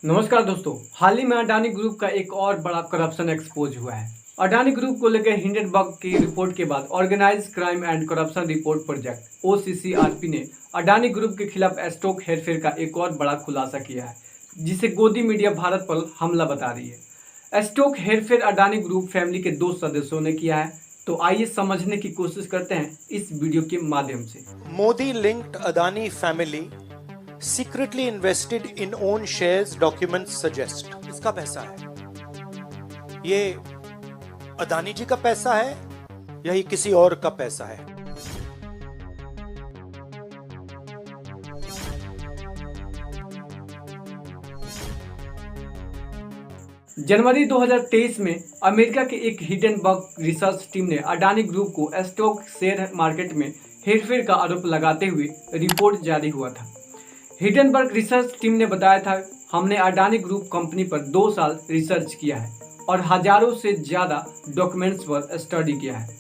नमस्कार दोस्तों। हाल ही में अडानी ग्रुप का एक और बड़ा करप्शन एक्सपोज हुआ है। अडानी ग्रुप को लेकर हिंडनबर्ग की रिपोर्ट के बाद organise crime and corruption report project (OCCRP) ने अडानी ग्रुप के खिलाफ स्टॉक हेरफेर का एक और बड़ा खुलासा किया है, जिसे गोदी मीडिया भारत पर हमला बता रही है। स्टॉक हेरफेर अडानी ग्रुप फैमिली के 2 सदस्यों ने किया है, तो आइए समझने की कोशिश करते हैं इस वीडियो के माध्यम से। Modi linked Adani family secretly invested in own shares, documents suggest। इसका पैसा है, ये अदानी जी का पैसा है या ये किसी और का पैसा है? जनवरी 2023 में अमेरिका के एक हिंडनबर्ग रिसर्च टीम ने अडानी ग्रुप को स्टॉक शेयर मार्केट में हेरफेर का आरोप लगाते हुए रिपोर्ट जारी हुआ था। हिंडनबर्ग रिसर्च टीम ने बताया था, हमने अडानी ग्रुप कंपनी पर 2 साल रिसर्च किया है और हजारों से ज़्यादा डॉक्यूमेंट्स पर स्टडी किया है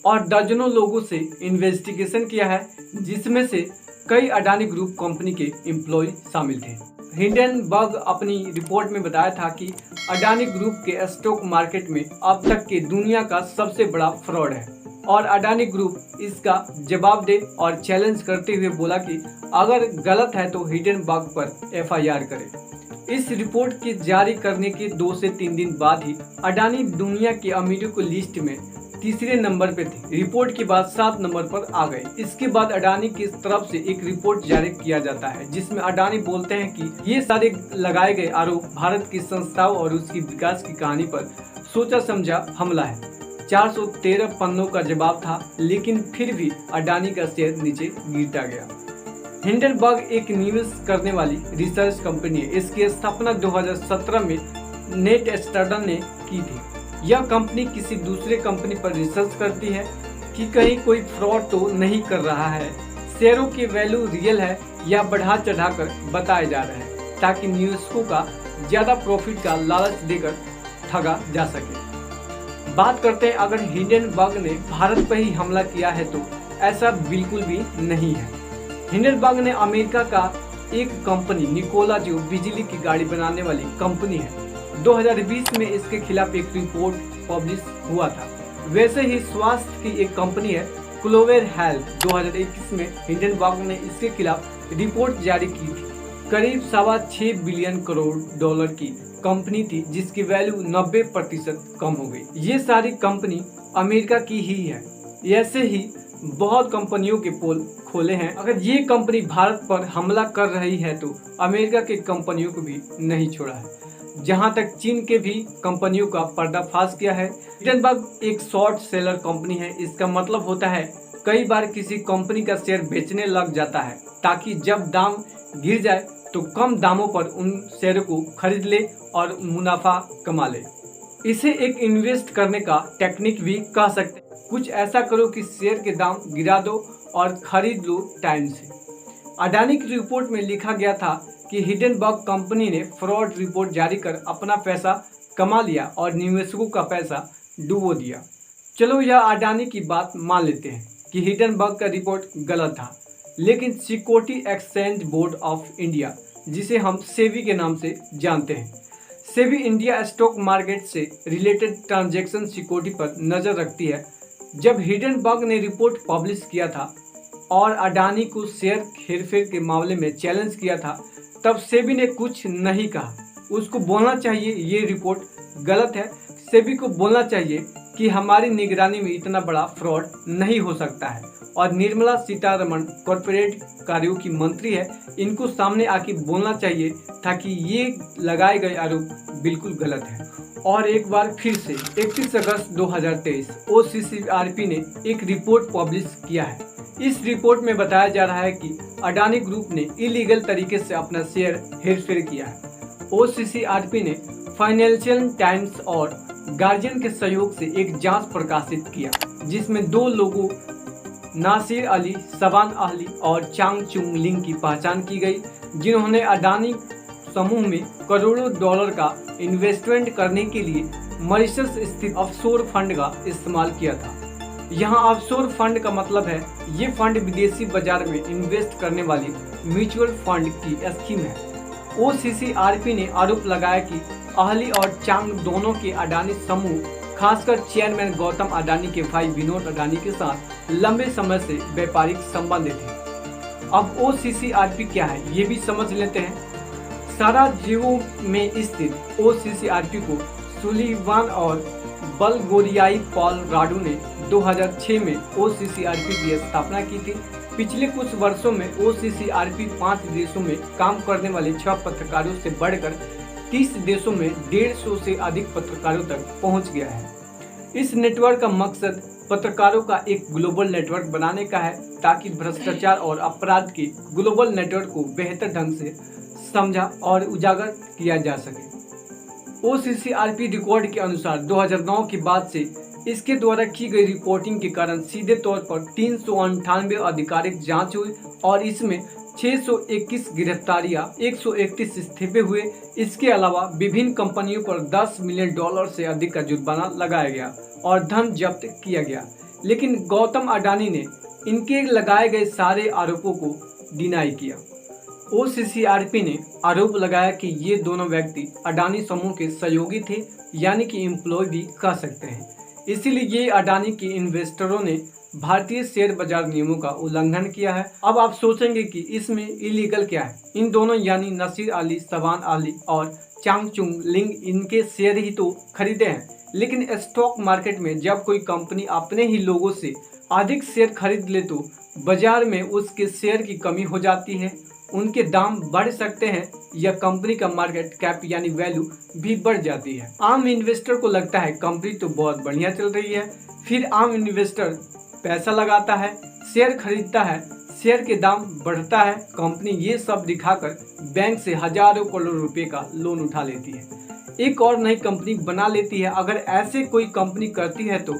और दर्जनों लोगों से इन्वेस्टिगेशन किया है, जिसमें से कई अडानी ग्रुप कंपनी के एम्प्लॉय शामिल थे। हिंडनबर्ग अपनी रिपोर्ट में बताया था कि अडानी ग्रुप के स्टॉक मार्केट में अब तक के दुनिया का सबसे बड़ा फ्रॉड है और अडानी ग्रुप इसका जवाब दे और चैलेंज करते हुए बोला कि अगर गलत है तो हिंडनबर्ग पर FIR करे। इस रिपोर्ट के जारी करने के 2 से 3 दिन बाद ही अडानी दुनिया के अमीरों की लिस्ट में तीसरे नंबर पे थे। रिपोर्ट के बाद 7 नंबर पर आ गए। इसके बाद अडानी की तरफ से एक रिपोर्ट जारी किया जाता है, जिसमें अडानी बोलते हैं कि ये सारे लगाए गए आरोप भारत की संस्थाओं और उसकी विकास की कहानी पर सोचा समझा हमला है। 413 पन्नों का जवाब था, लेकिन फिर भी अडानी का शेयर नीचे गिरता गया। हिंडनबर्ग एक निवेश करने वाली रिसर्च कंपनी है। इसकी स्थापना 2017 में नेट स्टर्डन ने की थी। यह कंपनी किसी दूसरे कंपनी पर रिसर्च करती है कि कहीं कोई फ्रॉड तो नहीं कर रहा है, शेयरों की वैल्यू रियल है या बढ़ा चढ़ाकर बताए जा रहे हैं, ताकि निवेशकों का ज्यादा प्रॉफिट का लालच देकर ठगा जा सके। बात करते हैं, अगर हिंडनबर्ग ने भारत पर ही हमला किया है तो ऐसा बिल्कुल भी नहीं है। हिंडनबर्ग ने अमेरिका का एक कंपनी निकोला, जो बिजली की गाड़ी बनाने वाली कंपनी है, 2020 में इसके खिलाफ एक रिपोर्ट पब्लिश हुआ था। वैसे ही स्वास्थ्य की एक कंपनी है क्लोवर हेल्थ, 2021 में हिंडनबर्ग ने इसके खिलाफ रिपोर्ट जारी की थी। करीब $6.25 बिलियन की कंपनी थी, जिसकी वैल्यू 90% कम हो गई। ये सारी कंपनी अमेरिका की ही है। ऐसे ही बहुत कंपनियों के पोल खोले हैं। अगर ये कंपनी भारत पर हमला कर रही है तो अमेरिका के कंपनियों को भी नहीं छोड़ा है। जहां तक चीन के भी कंपनियों का पर्दाफाश किया है। हिंडनबर्ग एक शॉर्ट सेलर कंपनी है। इसका मतलब होता है कई बार किसी कंपनी का शेयर बेचने लग जाता है, ताकि जब दाम गिर जाए तो कम दामों पर उन शेयरों को खरीद ले और मुनाफा कमा ले। इसे एक इन्वेस्ट करने का टेक्निक भी कह सकते हैं। कुछ ऐसा करो कि शेयर के दाम गिरा दो और खरीद लो टाइम से। अडानी की रिपोर्ट में लिखा गया था कि हिंडनबर्ग कंपनी ने फ्रॉड रिपोर्ट जारी कर अपना पैसा कमा लिया और निवेशकों का पैसा डुबो दिया। चलो, यह अडानी की बात मान लेते हैं कि हिंडनबर्ग का रिपोर्ट गलत था, लेकिन security exchange board of India, जिसे हम सेबी के नाम से जानते हैं, सेबी इंडिया स्टॉक मार्केट से रिलेटेड ट्रांजैक्शन सिक्योरिटी पर नजर रखती है। जब हिंडनबर्ग ने रिपोर्ट पब्लिश किया था और अडानी को शेयर हेरफेर के मामले में चैलेंज किया था, तब सेबी ने कुछ नहीं कहा। उसको बोलना चाहिए ये रिपोर्ट गलत है। सेबी को बोलना चाहिए कि हमारी निगरानी में इतना बड़ा फ्रॉड नहीं हो सकता है। और निर्मला सीतारमण कॉर्पोरेट कार्यों की मंत्री है, इनको सामने आके बोलना चाहिए था कि ये लगाए गए आरोप बिल्कुल गलत है। और एक बार फिर से 31 अगस्त 2023 OCCRP ने एक रिपोर्ट पब्लिश किया है। इस रिपोर्ट में बताया जा रहा है कि अडानी ग्रुप ने इलीगल तरीके से अपना शेयर हेरफेर किया है। OCCRP ने फाइनेंशियल टाइम्स और गार्जियन के सहयोग से एक जांच प्रकाशित किया, जिसमें 2 लोगों नासिर अली, शबान अली और चांग चुंग लिंग की पहचान की गई, जिन्होंने अडानी समूह में करोड़ों डॉलर का इन्वेस्टमेंट करने के लिए मॉरिशस स्थित ऑफशोर फंड का इस्तेमाल किया था। यहाँ ऑफशोर फंड का मतलब है ये फंड विदेशी बाजार में इन्वेस्ट करने वाली म्यूचुअल फंड की स्कीम है। OCCRP ने आरोप लगाया कि अहली और चांग दोनों के अडानी समूह, खासकर चेयरमैन गौतम अडानी के भाई विनोद अडानी के साथ लंबे समय से व्यापारिक संबंध थे। अब OCCRP क्या है ये भी समझ लेते हैं। साराजेवो में स्थित OCCRP को सुलिवान और बल्गोरियाई पॉल राडू ने 2006 में OCCRP की स्थापना की थी। पिछले कुछ वर्षों में OCCRP 5 देशों में काम करने वाले 6 पत्रकारों से बढ़कर 30 देशों में 150 से अधिक पत्रकारों तक पहुंच गया है। इस नेटवर्क का मकसद पत्रकारों का एक ग्लोबल नेटवर्क बनाने का है, ताकि भ्रष्टाचार और अपराध के ग्लोबल नेटवर्क को बेहतर ढंग से समझा और उजागर किया जा सके। OCCRP रिकॉर्ड के अनुसार 2009 के बाद से इसके द्वारा की गई रिपोर्टिंग के कारण सीधे तौर पर 398 आधिकारिक जांच हुई और इसमें 621 गिरफ्तारियां, 131 इस्तीफे हुए। इसके अलावा विभिन्न कंपनियों पर $10 मिलियन से अधिक का जुर्माना लगाया गया और धन जब्त किया गया। लेकिन गौतम अडानी ने इनके लगाए गए सारे आरोपों को डिनाई किया। OCCRP ने आरोप लगाया कि ये दोनों व्यक्ति अडानी समूह के सहयोगी थे, यानी कि एम्प्लॉय भी कह सकते हैं। इसीलिए ये अडानी के इन्वेस्टरों ने भारतीय शेयर बाजार नियमों का उल्लंघन किया है। अब आप सोचेंगे कि इसमें इलीगल क्या है। इन दोनों यानी नसीर अली, शबान अली और चांग चुंग लिंग इनके शेयर ही तो खरीदे हैं। लेकिन स्टॉक मार्केट में जब कोई कंपनी अपने ही लोगों से अधिक शेयर खरीद ले तो बाजार में उसके शेयर की कमी हो जाती है, उनके दाम बढ़ सकते हैं या कंपनी का मार्केट कैप यानी वैल्यू भी बढ़ जाती है। आम इन्वेस्टर को लगता है कंपनी तो बहुत बढ़िया चल रही है, फिर आम इन्वेस्टर पैसा लगाता है, शेयर खरीदता है, शेयर के दाम बढ़ता है, कंपनी ये सब दिखाकर बैंक से हजारों करोड़ रुपए का लोन उठा लेती है, एक और नई कंपनी बना लेती है। अगर ऐसे कोई कंपनी करती है तो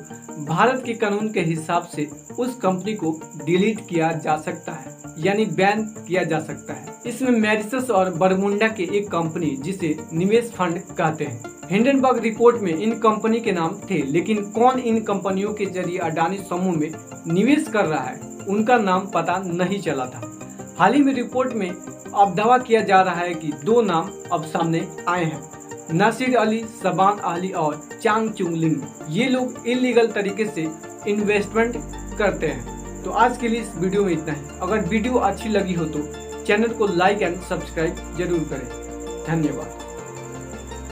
भारत के कानून के हिसाब से उस कंपनी को डिलीट किया जा सकता है, यानी बैन किया जा सकता है। इसमें मैरिशस और बरमुंडा के एक कंपनी जिसे निवेश फंड कहते हैं। हिंडनबर्ग रिपोर्ट में इन कंपनी के नाम थे, लेकिन कौन इन कंपनियों के जरिए अडानी समूह में निवेश कर रहा है उनका नाम पता नहीं चला था। हाल ही में रिपोर्ट में अब दावा किया जा रहा है कि 2 नाम अब सामने आए हैं, नसीर अली, शबान अली और चांग चुंग लिंग। ये लोग इलीगल तरीके से इन्वेस्टमेंट करते हैं। तो आज के लिए इस वीडियो में इतना ही। अगर वीडियो अच्छी लगी हो तो चैनल को लाइक एंड सब्सक्राइब जरूर करें। धन्यवाद।